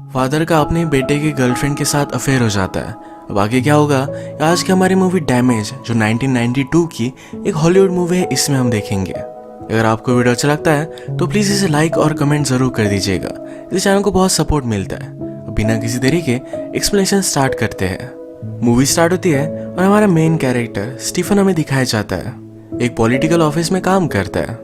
Father का अपने बेटे की गर्लफ्रेंड के साथ अफेयर हो जाता है। अब आगे क्या होगा आज की हमारी मूवी डैमेज जो 1992 की एक हॉलीवुड मूवी है, इसमें हम देखेंगे। अगर आपको वीडियो अच्छा लगता है तो प्लीज़ इसे लाइक और कमेंट ज़रूर कर दीजिएगा, इस चैनल को बहुत सपोर्ट मिलता है। अब बिना किसी देरी के एक्सप्लेनेशन स्टार्ट करते हैं। मूवी स्टार्ट होती है और हमारा मेन कैरेक्टर स्टीफन हमें दिखाया जाता है। एक पॉलिटिकल ऑफिस में काम करता है।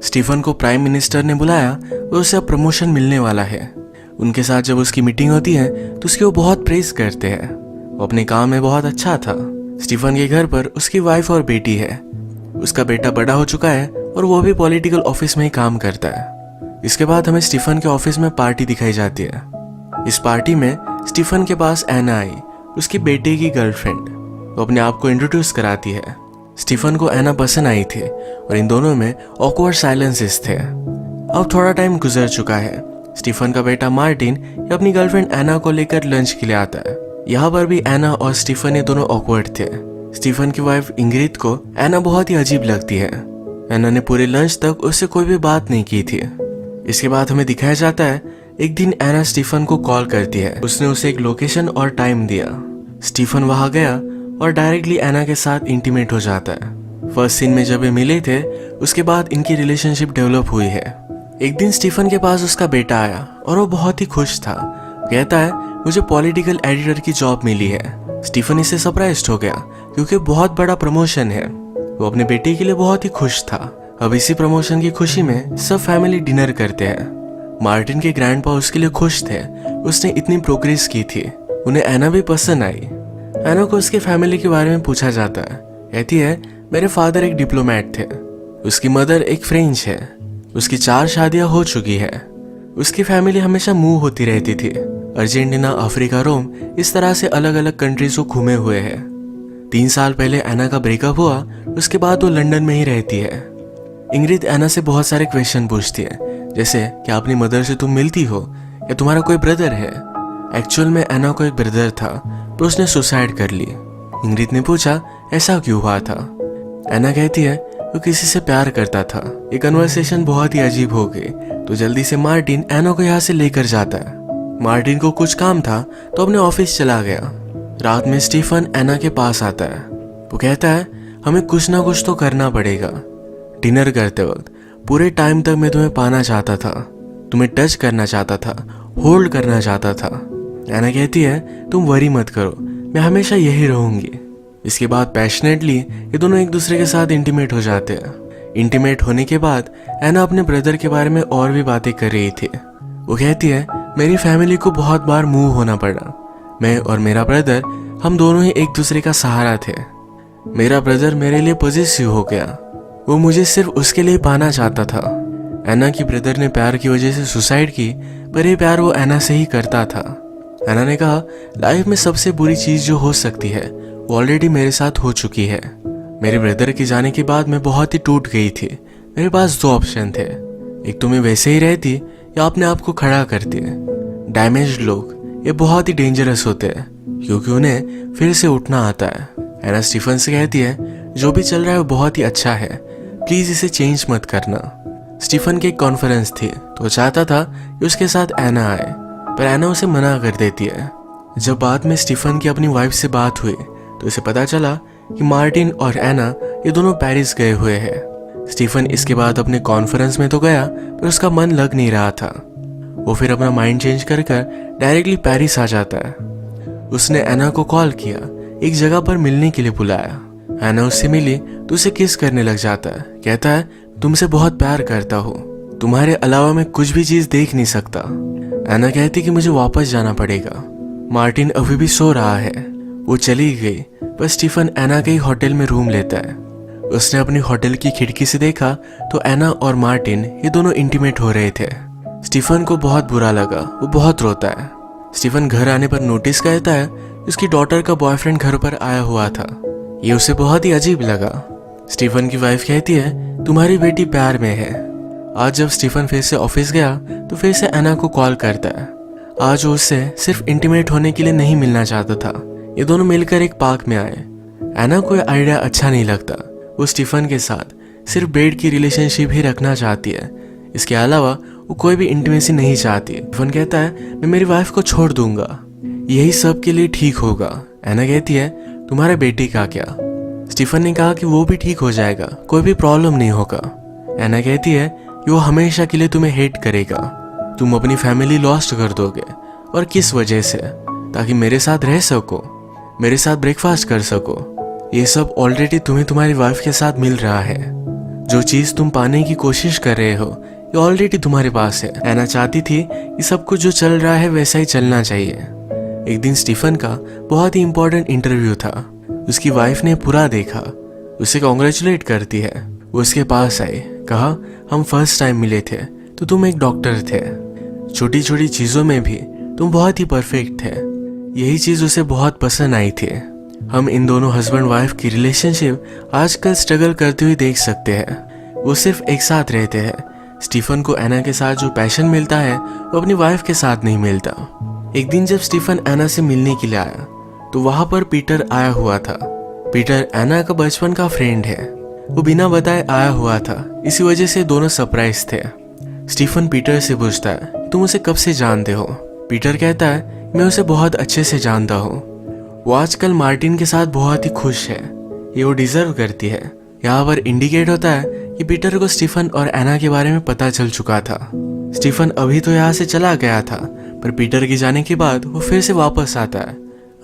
स्टीफन को प्राइम मिनिस्टर ने बुलाया और उसे अब प्रमोशन मिलने वाला है। उनके साथ जब उसकी मीटिंग होती है तो उसकी वो बहुत प्रेज करते हैं। वो अपने काम में बहुत अच्छा था। स्टीफन के घर पर उसकी वाइफ और बेटी है। उसका बेटा बड़ा हो चुका है और वो भी पॉलिटिकल ऑफिस में ही काम करता है। इसके बाद हमें स्टीफन के ऑफिस में पार्टी दिखाई जाती है। इस पार्टी में स्टीफन के पास एना आई, उसकी बेटे की गर्लफ्रेंड। वो अपने आप को इंट्रोड्यूस कराती है। स्टीफन को एना पसंद आई थी और इन दोनों में ऑकवर्ड साइलेंसेस थे। अब थोड़ा टाइम गुजर चुका है। स्टीफन का बेटा मार्टिन अपनी गर्लफ्रेंड एना को लेकर लंच के लिए आता है। यहाँ पर भी एना और स्टीफन ये दोनों ऑकवर्ड थे। स्टीफन की वाइफ इंग्रिड को एना बहुत ही अजीब लगती है। एना ने पूरे लंच तक उससे कोई भी बात नहीं की थी। इसके बाद हमें दिखाया जाता है एक दिन एना स्टीफन को कॉल करती है। उसने उसे एक लोकेशन और टाइम दिया। स्टीफन वहां गया और डायरेक्टली एना के साथ इंटीमेट हो जाता है। फर्स्ट सीन में जब ये मिले थे उसके बाद इनकी रिलेशनशिप डेवलप हुई है। एक दिन स्टीफन के पास उसका बेटा आया और वो बहुत ही खुश था। कहता है मुझे पॉलिटिकल एडिटर की जॉब मिली है। स्टीफन इससे सरप्राइज्ड हो गया क्योंकि बहुत बड़ा प्रमोशन है। वो अपने बेटे के लिए बहुत ही खुश था। अब इसी प्रमोशन की खुशी में सब फैमिली डिनर करते हैं। मार्टिन के ग्रैंडपा उसके लिए खुश थे। उसने इतनी प्रोग्रेस की थी। उन्हें एना भी पसंद आई। एना को उसके फैमिली के बारे में पूछा जाता है। कहती है मेरे फादर एक डिप्लोमेट थे। उसकी मदर एक फ्रेंच है। उसकी 4 शादियां हो चुकी है। उसकी फैमिली हमेशा मूव होती रहती थी। अर्जेंटीना, अफ्रीका, रोम, इस तरह से अलग अलग कंट्रीज को घूमे हुए है। 3 साल पहले एना का ब्रेकअप हुआ। उसके बाद वो लंदन में ही रहती है। इंग्रिड एना से बहुत सारे क्वेश्चन पूछती है, जैसे क्या अपनी मदर से तुम मिलती हो या तुम्हारा कोई ब्रदर है। एक्चुअल में एना को एक ब्रदर था पर उसने सुसाइड कर ली। इंग्रिड ने पूछा ऐसा क्यों हुआ था। एना कहती है वो किसी से प्यार करता था। ये कन्वर्सेशन बहुत ही अजीब हो गई तो जल्दी से मार्टिन एना को यहाँ से लेकर जाता है। मार्टिन को कुछ काम था तो अपने ऑफिस चला गया। रात में स्टीफन एना के पास आता है। वो कहता है हमें कुछ ना कुछ तो करना पड़ेगा। डिनर करते वक्त पूरे टाइम तक मैं तुम्हें पाना चाहता था, तुम्हें टच करना चाहता था, होल्ड करना चाहता था। एना कहती है तुम वरी मत करो, मैं हमेशा यही रहूंगी। इसके बाद पैशनेटली ये दोनों एक दूसरे के साथ इंटीमेट हो जाते हैं। इंटीमेट होने के बाद एना अपने ब्रदर के बारे में और भी बातें कर रही थी। वो कहती है मेरी फैमिली को बहुत बार मूव होना पड़ा। मैं और मेरा ब्रदर हम दोनों ही एक दूसरे का सहारा थे। मेरा ब्रदर मेरे लिए पॉजिटिव हो गया। वो मुझे सिर्फ उसके लिए पाना चाहता था। एना की ब्रदर ने प्यार की वजह से सुसाइड की पर यह प्यार वो एना से ही करता था। एना ने कहा लाइफ में सबसे बुरी चीज जो हो सकती है वो ऑलरेडी मेरे साथ हो चुकी है। मेरे ब्रदर के जाने के बाद मैं बहुत ही टूट गई थी। मेरे पास 2 ऑप्शन थे, एक तो मैं वैसे ही रहती या अपने आप को खड़ा करती। डैमेज्ड लोग ये बहुत ही डेंजरस होते हैं क्योंकि उन्हें फिर से उठना आता है। एना स्टीफन से कहती है जो भी चल रहा है वो बहुत ही अच्छा है, प्लीज इसे चेंज मत करना। स्टीफन की एक कॉन्फ्रेंस थी तो वो चाहता था कि उसके साथ एना आए पर एना उसे मना कर देती है। जब बाद में स्टीफन की अपनी वाइफ से बात हुई तो उसे पता चला कि मार्टिन और एना ये दोनों पेरिस गए हुए हैं। स्टीफन इसके बाद अपने कॉन्फ्रेंस में तो गया पर उसका मन लग नहीं रहा था। वो फिर अपना माइंड चेंज कर डायरेक्टली पेरिस आ जाता है। उसने एना को कॉल किया, एक जगह पर मिलने के लिए बुलाया। एना उससे मिली तो उसे किस करने लग जाता है। कहता है तुमसे बहुत प्यार करता हूँ, तुम्हारे अलावा मैं कुछ भी चीज देख नहीं सकता। एना कहती कि मुझे वापस जाना पड़ेगा। मार्टिन अभी भी सो रहा है। वो चली गई पर स्टीफन एना के ही होटल में रूम लेता है। उसने अपनी होटल की खिड़की से देखा तो एना और मार्टिन ये दोनों इंटीमेट हो रहे थे। स्टीफन को बहुत बुरा लगा, वो बहुत रोता है। स्टीफन घर आने पर नोटिस करता है उसकी डॉटर का बॉयफ्रेंड घर पर आया हुआ था। ये उसे बहुत ही अजीब लगा। स्टीफन की वाइफ कहती है तुम्हारी बेटी प्यार में है। आज जब स्टीफन फिर से ऑफिस गया तो फिर से एना को कॉल करता है। आज वो उससे सिर्फ इंटीमेट होने के लिए नहीं मिलना चाहता था। ये दोनों मिलकर एक पार्क में आए। एना को आइडिया अच्छा नहीं लगता। वो स्टीफन के साथ सिर्फ बेड की रिलेशनशिप ही रखना चाहती है। इसके अलावा वो कोई भी इंटीमेसी नहीं चाहती। स्टीफन कहता है मैं मेरी वाइफ को छोड़ दूंगा, यही सब के लिए ठीक होगा। एना कहती है तुम्हारे बेटे का क्या? स्टीफन ने कहा कि वो भी ठीक हो जाएगा, कोई भी प्रॉब्लम नहीं होगा। एना कहती है कि वो हमेशा के लिए तुम्हें हेट करेगा, तुम अपनी फैमिली लॉस्ट कर दोगे। और किस वजह से? ताकि मेरे साथ रह सको, मेरे साथ ब्रेकफास्ट कर सको। ये सब ऑलरेडी तुम्हें तुम्हारी वाइफ के साथ मिल रहा है। जो चीज तुम पाने की कोशिश कर रहे हो ये ऑलरेडी तुम्हारे पास है। एना चाहती थी कि सब कुछ जो चल रहा है वैसा ही चलना चाहिए। एक दिन स्टीफन का बहुत ही इंपॉर्टेंट इंटरव्यू था। उसकी वाइफ ने पूरा देखा, उसे कॉन्ग्रेचुलेट करती है। वो उसके पास आई, कहा हम फर्स्ट टाइम मिले थे तो तुम एक डॉक्टर थे, छोटी छोटी चीजों में भी तुम बहुत ही परफेक्ट थे। यही चीज उसे बहुत पसंद आई थी। हम इन दोनों हस्बैंड वाइफ की रिलेशनशिप आजकल स्ट्रगल करते हुए देख सकते हैं। वो सिर्फ एक साथ रहते हैं। स्टीफन को एना के साथ जो पैशन मिलता है वो अपनी वाइफ के साथ नहीं मिलता। एक दिन जब स्टीफन एना से मिलने के लिए आया तो वहां पर पीटर आया हुआ था। पीटर एना का बचपन का फ्रेंड है। वो बिना बताए आया हुआ था, इसी वजह से दोनों सरप्राइज थे। स्टीफन पीटर से पूछता है तुम उसे कब से जानते हो? पीटर कहता है मैं उसे बहुत अच्छे से जानता हूँ। वो आजकल मार्टिन के साथ बहुत ही खुश है, ये वो डिजर्व करती है। यहाँ पर इंडिकेट होता है कि पीटर को स्टीफन और एना के बारे में पता चल चुका था। स्टीफन अभी तो यहाँ से चला गया था, पर पीटर के जाने के बाद वो फिर से वापस आता है।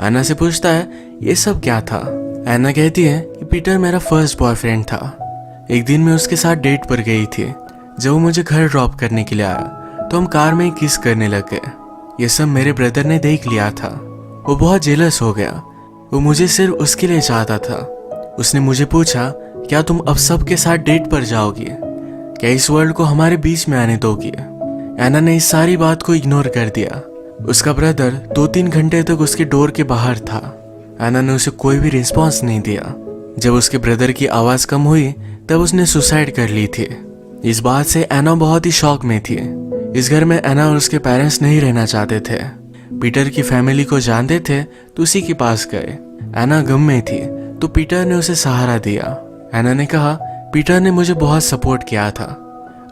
एना से पूछता है ये सब क्या था? एना कहती है कि पीटर मेरा फर्स्ट बॉयफ्रेंड था। एक दिन मैं उसके साथ डेट पर गई थी। जब वो मुझे घर ड्रॉप करने के लिए आया तो हम कार में किस करने लग गए। ये सब मेरे ब्रदर ने देख लिया था। वो बहुत जेलस हो गया। वो मुझे सिर्फ उसके लिए चाहता था। उसने मुझे पूछा क्या तुम अब सबके साथ डेट पर जाओगी? क्या इस वर्ल्ड को हमारे बीच में आने दोगी? एना ने इस सारी बात को इग्नोर कर दिया। उसका ब्रदर 2-3 घंटे तक उसके डोर के बाहर था। एना ने उसे कोई भी रिस्पॉन्स नहीं दिया। जब उसके ब्रदर की आवाज कम हुई तब उसने सुसाइड कर ली थी। इस बात से एना बहुत ही शॉक में थी। इस घर में एना और उसके पेरेंट्स नहीं रहना चाहते थे। पीटर की फैमिली को जानते थे तो उसी के पास गए। एना गम में थी तो पीटर ने उसे सहारा दिया। एना ने कहा पीटर ने मुझे बहुत सपोर्ट किया था।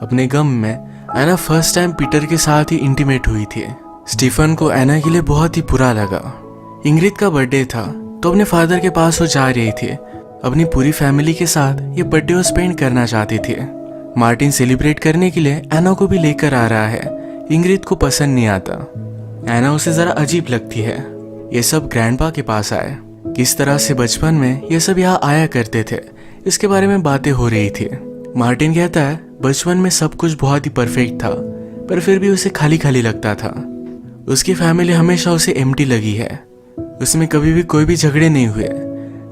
अपने गम में एना फर्स्ट टाइम पीटर के साथ ही इंटीमेट हुई थी। स्टीफन को एना के लिए बहुत ही बुरा लगा। इंग्रिड का बर्थडे था तो अपने फादर के पास वो जा रही थी। अपनी पूरी फैमिली के साथ ये बर्थडे वो स्पेंड करना चाहती थी। मार्टिन सेलिब्रेट करने के लिए एना को भी लेकर आ रहा है। इंग्रिड को पसंद नहीं आता। एना उसे जरा अजीब लगती है। ये सब ग्रैंडपा के पास आए। किस तरह से बचपन में ये सब यहाँ आया करते थे इसके बारे में बातें हो रही थी। मार्टिन कहता है बचपन में सब कुछ बहुत ही परफेक्ट था, पर फिर भी उसे खाली खाली लगता था। उसकी फैमिली हमेशा उसे एम्प्टी लगी है। उसमें कभी भी कोई भी झगड़े नहीं हुए।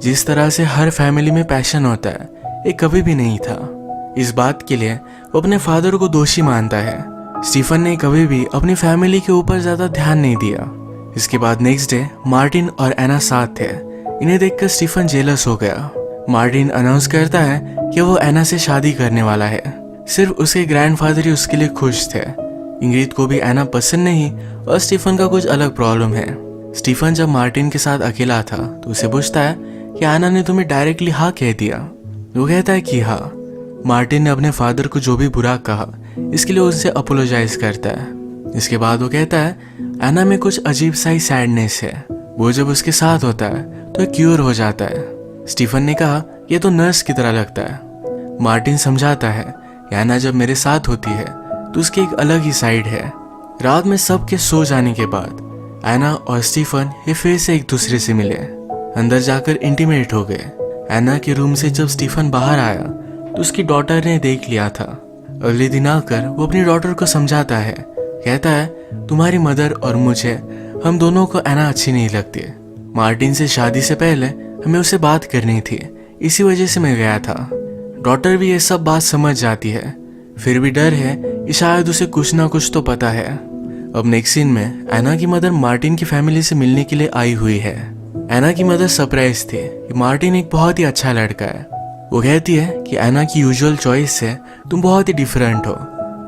जिस तरह से हर फैमिली में पैशन होता है ये कभी भी नहीं था। इस बात के लिए वो अपने फादर को दोषी मानता है। स्टीफन ने कभी भी अपनी फैमिली के ऊपर ज्यादा ध्यान नहीं दिया। इसके बाद नेक्स्ट डे मार्टिन और एना साथ थे। इन्हें देखकर स्टीफन जेलस हो गया। मार्टिन अनाउंस करता है कि वो एना से शादी करने वाला है। सिर्फ उसके ग्रैंडफादर ही उसके लिए खुश थे। इंग्रिड को भी एना पसंद नहीं और स्टीफन का कुछ अलग प्रॉब्लम है। स्टीफन जब मार्टिन के साथ अकेला था तो उसे पूछता है कि एना ने तुम्हें डायरेक्टली हाँ कह दिया? वो कहता है कि हाँ। मार्टिन ने अपने फादर को जो भी बुरा कहा इसके लिए उससे अपोलोजाइज करता है। इसके बाद वो कहता है एना में कुछ अजीब सा ही सैडनेस है। वो जब उसके साथ होता है तो क्यूर हो जाता है। स्टीफन ने कहा यह तो नर्स की तरह लगता है। मार्टिन समझाता है एना जब मेरे साथ होती है तो उसकी एक अलग ही साइड है। रात में सबके सो जाने के बाद एना और स्टीफन ये फिर से एक दूसरे से मिले। अंदर जाकर इंटीमेट हो गए। एना के रूम से जब स्टीफन बाहर आया तो उसकी डॉटर ने देख लिया था। अगले दिन आकर वो अपनी डॉटर को समझाता है। कहता है तुम्हारी मदर और मुझे, हम दोनों को एना अच्छी नहीं लगती। मार्टिन से शादी से पहले हमें उससे बात करनी थी, इसी वजह से मैं गया था। डॉटर भी ये सब बात समझ जाती है, फिर भी डर है कि शायद उसे कुछ ना कुछ तो पता है। अब नेक्स्ट सीन में एना की मदर मार्टिन की फैमिली से मिलने के लिए आई हुई है। एना की मदर सरप्राइज थी कि मार्टिन एक बहुत ही अच्छा लड़का है। वो कहती है कि एना की यूजुअल चॉइस से तुम बहुत ही डिफरेंट हो।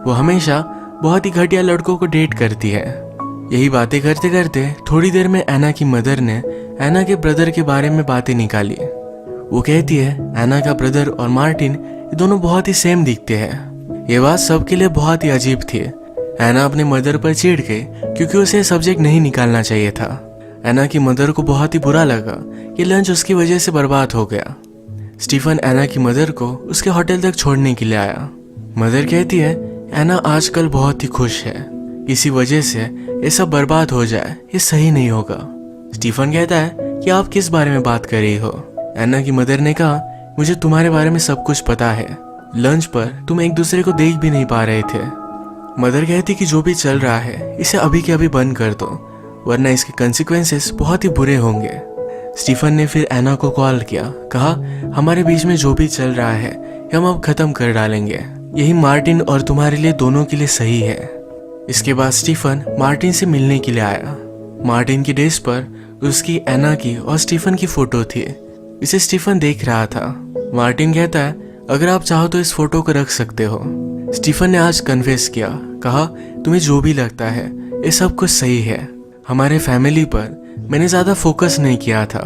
वो हमेशा बहुत ही घटिया लड़कों को डेट करती है। यही बातें करते करते थोड़ी देर में एना की मदर ने एना के ब्रदर के बारे में बातें निकाली। वो कहती है एना का ब्रदर और मार्टिन ये दोनों बहुत ही सेम दिखते हैं। ये बात सबके लिए बहुत ही अजीब थी एना अपने मदर पर चिढ़ गई क्योंकि उसे सब्जेक्ट नहीं निकालना चाहिए था। एना की मदर को बहुत ही बुरा लगा कि लंच उसकी वजह से बर्बाद हो गया। स्टीफन एना की मदर को उसके होटल तक छोड़ने के लिए आया। मदर कहती है एना आजकल बहुत ही खुश है, इसी वजह से ये सब बर्बाद हो जाए ये सही नहीं होगा। स्टीफन कहता है कि आप किस बारे में बात कर रही हो। एना की मदर ने कहा मुझे तुम्हारे बारे में सब कुछ पता है, लंच पर तुम एक दूसरे को देख भी नहीं पा रहे थे। मदर कहती कि जो भी चल रहा है इसे अभी के अभी बंद कर दो, वरना इसके कंसिक्वेंसेस बहुत ही बुरे होंगे। स्टीफन ने फिर एना को कॉल किया, कहा हमारे बीच में जो भी चल रहा है हम अब खत्म कर डालेंगे, यही मार्टिन और तुम्हारे लिए दोनों के लिए सही है। इसके बाद स्टीफन मार्टिन से मिलने के लिए आया। मार्टिन की डेस्क पर उसकी, एना की और स्टीफन की फोटो थी। इसे स्टीफन देख रहा था। मार्टिन कहता है अगर आप चाहो तो इस फोटो को रख सकते हो। स्टीफन ने आज कन्फेस किया, कहा तुम्हें जो भी लगता है ये सब कुछ सही है, हमारे फैमिली पर मैंने ज़्यादा फोकस नहीं किया था।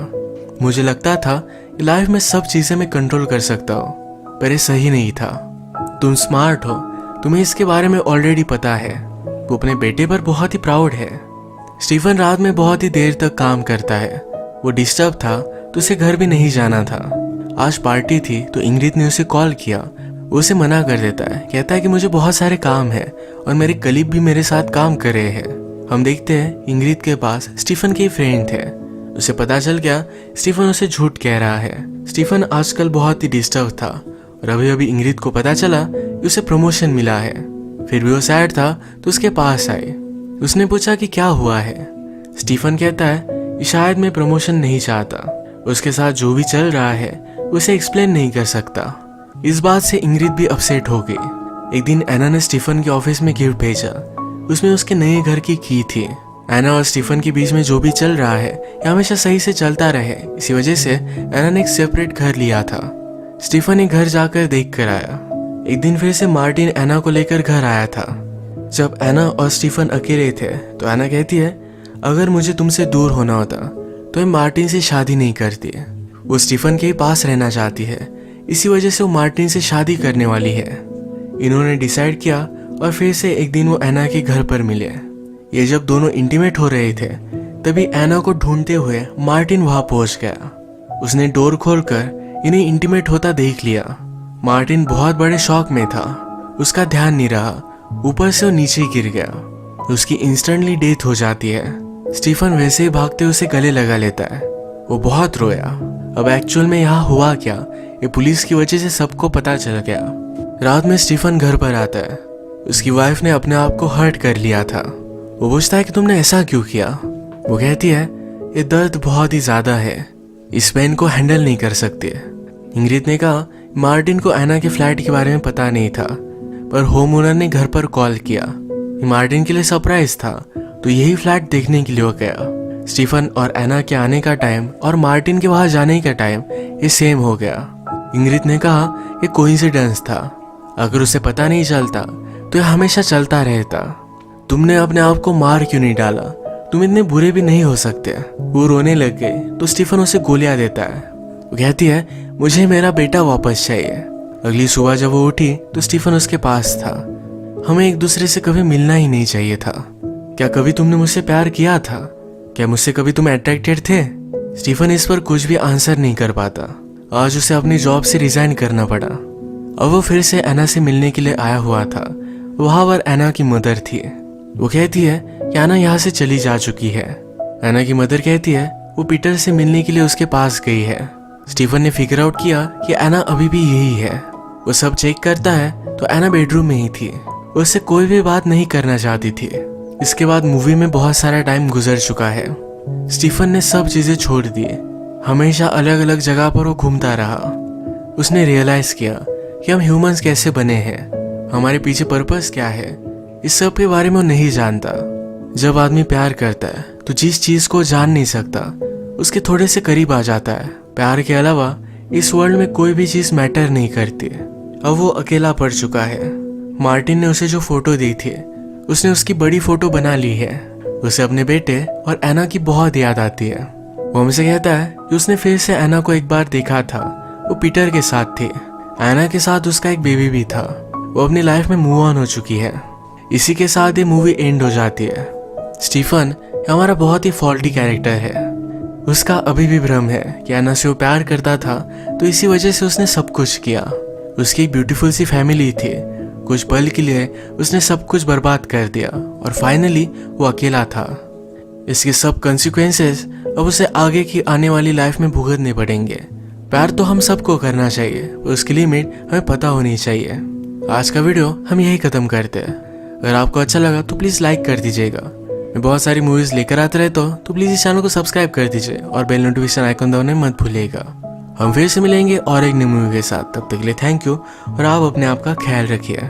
मुझे लगता था लाइफ में सब चीज़ें मैं कंट्रोल कर सकता हूँ, पर ये सही नहीं था। तुम स्मार्ट हो, तुम्हें इसके बारे में ऑलरेडी पता है। वो अपने बेटे पर बहुत ही प्राउड है। स्टीफन रात में बहुत ही देर तक काम करता है। वो डिस्टर्ब था तो उसे घर भी नहीं जाना था। आज पार्टी थी तो इंग्रिड ने उसे कॉल किया। वो उसे मना कर देता है, कहता है कि मुझे बहुत सारे काम है और मेरे कलीग भी मेरे साथ काम कर रहे हैं। हम देखते हैं इंग्रिड के पास स्टीफन के फ्रेंड थे। उसे पता चल गया स्टीफन उसे झूठ कह रहा है। स्टीफन आजकल बहुत ही डिस्टर्ब था और अभी अभी इंग्रिड को पता चला कि उसे प्रमोशन मिला है। फिर भी वो सैड था तो उसके पास आई। उसने पूछा कि क्या हुआ है। स्टीफन कहता है कि शायद मैं प्रमोशन नहीं चाहता, उसके साथ जो भी चल रहा है उसे एक्सप्लेन नहीं कर सकता। इस बात से इंग्रिड भी अपसेट हो गई। एक दिन एना ने स्टीफन के ऑफिस में गिफ्ट भेजा। उसमें उसके नए घर की थी। एना और स्टीफन के बीच में जो भी चल रहा है ये हमेशा सही से चलता रहे, इसी वजह से एना ने एक सेपरेट घर लिया था। स्टीफन एक घर जाकर देख कर आया। एक दिन फिर से मार्टिन एना को लेकर घर आया था। जब एना और स्टीफन अकेले थे तो एना कहती है अगर मुझे तुमसे दूर होना होता तो मैं मार्टिन से शादी नहीं करती। वो स्टीफन के पास रहना चाहती है, इसी वजह से वो मार्टिन से शादी करने वाली है। इन्होंने डिसाइड किया और फिर से एक दिन वो एना के घर पर मिले। ये जब दोनों इंटीमेट हो रहे थे तभी एना को ढूंढते हुए मार्टिन वहां पहुंच गया। उसने डोर खोलकर इन्हें इंटीमेट होता देख लिया। मार्टिन बहुत बड़े शॉक में था, उसका ध्यान नहीं रहा, ऊपर से वो नीचे गिर गया। उसकी इंस्टेंटली डेथ हो जाती है। स्टीफन वैसे ही भागते उसे गले लगा लेता है। वो बहुत रोया। अब एक्चुअल में यहाँ हुआ क्या ये पुलिस की वजह से सबको पता चल गया। रात में स्टीफन घर पर आता है। उसकी वाइफ ने अपने आप को हर्ट कर लिया था। वो पूछता है कि तुमने ऐसा क्यों किया। वो कहती है ये दर्द बहुत ही ज्यादा है, इस पेन को हैंडल नहीं कर सकती। इंग्रिड ने कहा मार्टिन को एना के फ्लैट के बारे में पता नहीं था, पर होम ओनर ने घर पर कॉल किया। मार्टिन के लिए सरप्राइज था तो यही फ्लैट देखने के लिए वो गया। स्टीफन और एना के आने का टाइम और मार्टिन के वहां जाने का टाइम ये सेम हो गया। इंग्रिड ने कहा ये कोइंसिडेंस था, अगर उसे पता नहीं चलता तो ये हमेशा चलता रहता। तुमने अपने आप को मार क्यों नहीं डाला, तुम इतने बुरे भी नहीं हो सकते। वो रोने लग गए तो स्टीफन उसे गोलियां देता है। वो कहती है मुझे मेरा बेटा वापस चाहिए। अगली सुबह जब वो उठी तो स्टीफन उसके पास था। हमें एक दूसरे से कभी मिलना ही नहीं चाहिए था। क्या कभी तुमने मुझसे प्यार किया था? क्या मुझसे कभी तुम अट्रैक्टेड थे? स्टीफन इस पर कुछ भी आंसर नहीं कर पाता। आज उसे अपनी जॉब से रिजाइन करना पड़ा। अब वो फिर से एना से मिलने के लिए आया हुआ था। वहां पर एना की मदर थी। वो कहती है कि एना यहाँ से चली जा चुकी है। एना की मदर कहती है वो पीटर से मिलने के लिए उसके पास गई है। स्टीफन ने फिगर आउट किया कि एना अभी भी यही है। वो सब चेक करता है तो एना बेडरूम में ही थी। वो उससे कोई भी बात नहीं करना चाहती थी। इसके बाद मूवी में बहुत सारा टाइम गुजर चुका है। स्टीफन ने सब चीजें छोड़ दी। हमेशा अलग अलग जगह पर वो घूमता रहा। उसने रियलाइज किया कि हम ह्यूमंस कैसे बने हैं, हमारे पीछे पर्पस क्या है, इस सब के बारे में वो नहीं जानता। जब आदमी प्यार करता है तो जिस चीज को जान नहीं सकता उसके थोड़े से करीब आ जाता है। प्यार के अलावा इस वर्ल्ड में कोई भी चीज मैटर नहीं करती। अब वो अकेला पड़ चुका है। मार्टिन ने उसे जो फोटो दी थी उसने उसकी बड़ी फोटो बना ली है। उसे अपने बेटे और एना की बहुत याद आती है। वो हमसे कहता है कि उसने फिर से एना को एक बार देखा था। वो पीटर के साथ थी। एना के साथ उसका एक बेबी भी था। वो अपनी लाइफ में मूव ऑन हो चुकी है। इसी के साथ ये मूवी एंड हो जाती है। स्टीफन हमारा बहुत ही फॉल्टी कैरेक्टर है। उसका अभी भी भ्रम है कि अन्ना से वो प्यार करता था, तो इसी वजह से उसने सब कुछ किया। उसकी एक ब्यूटीफुल सी फैमिली थी, कुछ पल के लिए उसने सब कुछ बर्बाद कर दिया और फाइनली वो अकेला था। इसके सब कॉन्सिक्वेंसेस अब उसे आगे की आने वाली लाइफ में भुगतने पड़ेंगे। प्यार तो हम सबको करना चाहिए, पर उसकी लिमिट हमें पता होनी चाहिए। आज का वीडियो हम यही खत्म करते हैं। अगर आपको अच्छा लगा तो प्लीज़ लाइक कर दीजिएगा। मैं बहुत सारी मूवीज़ लेकर आते रहता हूँ, तो प्लीज़ इस चैनल को सब्सक्राइब कर दीजिए और बेल नोटिफिकेशन आइकन दबाना मत भूलिएगा। हम फिर से मिलेंगे और एक नई मूवी के साथ। तब तक के लिए थैंक यू और आप अपने आप का ख्याल रखिए।